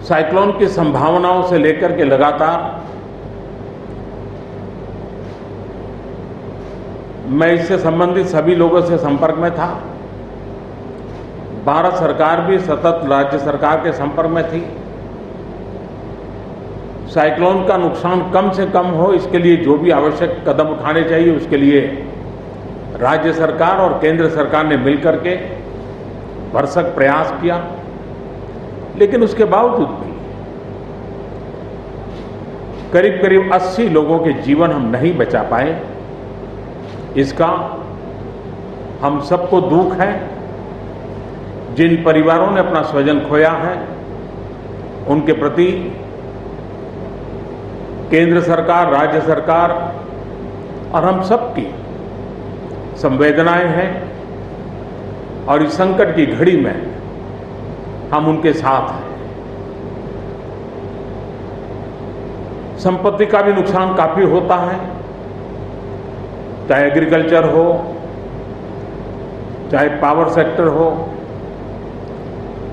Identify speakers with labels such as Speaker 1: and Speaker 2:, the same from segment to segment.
Speaker 1: Cyclone की संभावनाओं से लेकर के लगातार मैं इससे संबंधित सभी लोगों से संपर्क में था। भारत सरकार भी सतत राज्य सरकार के संपर्क में थी। साइक्लोन का नुकसान कम से कम हो, इसके लिए जो भी आवश्यक कदम उठाने चाहिए उसके लिए राज्य सरकार और केंद्र सरकार ने मिलकर के भरसक प्रयास किया। लेकिन उसके बावजूद भी करीब करीब 80 लोगों के जीवन हम नहीं बचा पाए। इसका हम सबको दुख है। जिन परिवारों ने अपना स्वजन खोया है उनके प्रति केंद्र सरकार, राज्य सरकार और हम सबकी संवेदनाएं हैं और इस संकट की घड़ी में हम उनके साथ हैं। संपत्ति का भी नुकसान काफी होता है, चाहे एग्रीकल्चर हो, चाहे पावर सेक्टर हो,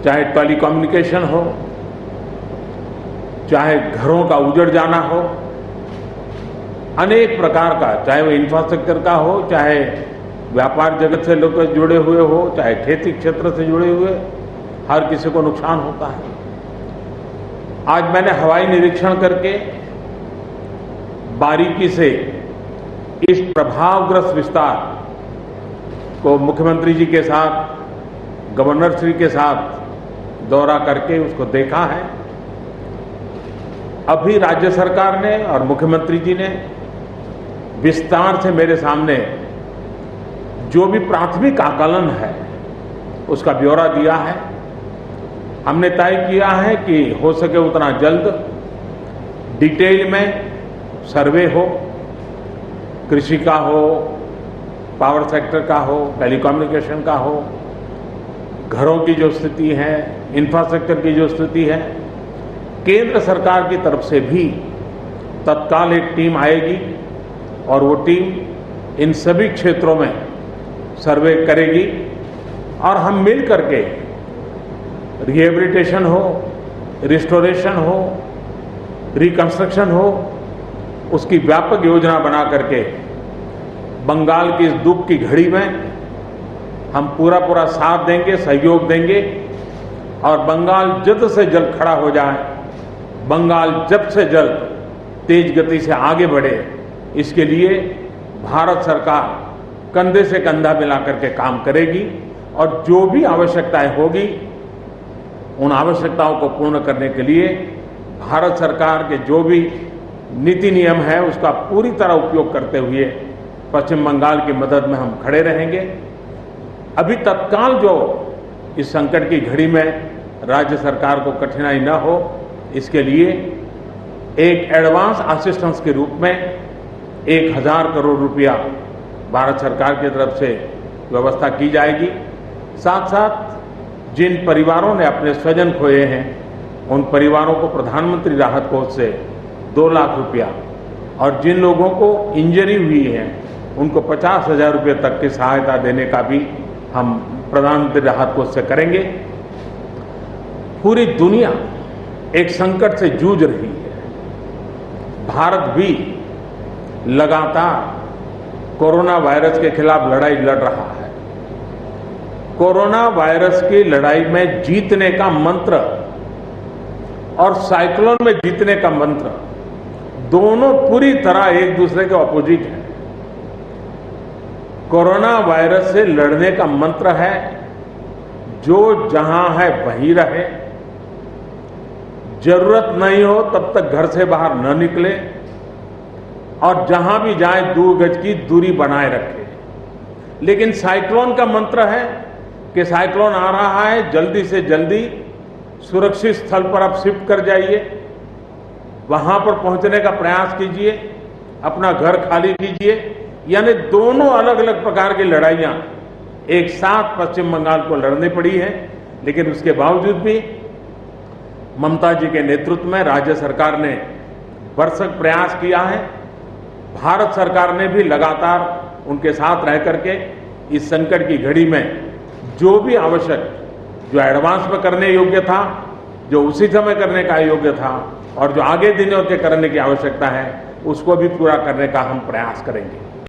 Speaker 1: चाहे टेलीकम्युनिकेशन हो, चाहे घरों का उजड़ जाना हो, अनेक प्रकार का, चाहे वो इंफ्रास्ट्रक्चर का हो, चाहे व्यापार जगत से लोग जुड़े हुए हो, चाहे खेती क्षेत्र से जुड़े हुए, हर किसी को नुकसान होता है। आज मैंने हवाई निरीक्षण करके बारीकी से इस प्रभावग्रस्त विस्तार को मुख्यमंत्री जी के साथ, गवर्नर श्री के साथ दौरा करके उसको देखा है। अभी राज्य सरकार ने और मुख्यमंत्री जी ने विस्तार से मेरे सामने जो भी प्राथमिक आकलन है उसका ब्यौरा दिया है। हमने तय किया है कि हो सके उतना जल्द डिटेल में सर्वे हो, कृषि का हो, पावर सेक्टर का हो, टेलीकम्युनिकेशन का हो, घरों की जो स्थिति है, इंफ्रास्ट्रक्चर की जो स्थिति है। केंद्र सरकार की तरफ से भी तत्काल एक टीम आएगी और वो टीम इन सभी क्षेत्रों में सर्वे करेगी और हम मिल करके रिहेबिलिटेशन हो, रिस्टोरेशन हो, रिकंस्ट्रक्शन हो, उसकी व्यापक योजना बना करके बंगाल की इस दुख की घड़ी में हम पूरा साथ देंगे, सहयोग देंगे और बंगाल जल्द से जल्द खड़ा हो जाए, बंगाल जल्द से जल्द तेज गति से आगे बढ़े, इसके लिए भारत सरकार कंधे से कंधा मिला करके काम करेगी और जो भी आवश्यकताएं होगी उन आवश्यकताओं को पूर्ण करने के लिए भारत सरकार के जो भी नीति नियम है उसका पूरी तरह उपयोग करते हुए पश्चिम बंगाल की मदद में हम खड़े रहेंगे। अभी तत्काल जो इस संकट की घड़ी में राज्य सरकार को कठिनाई न हो, इसके लिए एक एडवांस असिस्टेंस के रूप में 1000 करोड़ रुपया भारत सरकार की तरफ से व्यवस्था की जाएगी। साथ साथ जिन परिवारों ने अपने स्वजन खोए हैं उन परिवारों को प्रधानमंत्री राहत कोष से 2 लाख रुपया और जिन लोगों को इंजरी हुई है उनको 50,000 रुपये तक की सहायता देने का भी हम प्रधानमंत्री राहत कोष से करेंगे। पूरी दुनिया एक संकट से जूझ रही है। भारत भी लगातार कोरोना वायरस के खिलाफ लड़ाई लड़ रहा है। कोरोना वायरस की लड़ाई में जीतने का मंत्र और साइक्लोन में जीतने का मंत्र दोनों पूरी तरह एक दूसरे के ऑपोजिट हैं। कोरोना वायरस से लड़ने का मंत्र है जो जहां है वहीं रहे, जरूरत नहीं हो तब तक घर से बाहर न निकले और जहां भी जाए 2 गज की दूरी बनाए रखे। लेकिन साइक्लोन का मंत्र है कि साइक्लोन आ रहा है, जल्दी से जल्दी सुरक्षित स्थल पर आप शिफ्ट कर जाइए, वहां पर पहुंचने का प्रयास कीजिए, अपना घर खाली कीजिए। यानी दोनों अलग अलग प्रकार की लड़ाइयां एक साथ पश्चिम बंगाल को लड़नी पड़ी है। लेकिन उसके बावजूद भी ममता जी के नेतृत्व में राज्य सरकार ने भरसक प्रयास किया है। भारत सरकार ने भी लगातार उनके साथ रह करके इस संकट की घड़ी में जो भी आवश्यक, जो एडवांस में करने योग्य था जो उसी समय करने का योग्य था और जो आगे दिनों के करने की आवश्यकता है उसको भी पूरा करने का हम प्रयास करेंगे।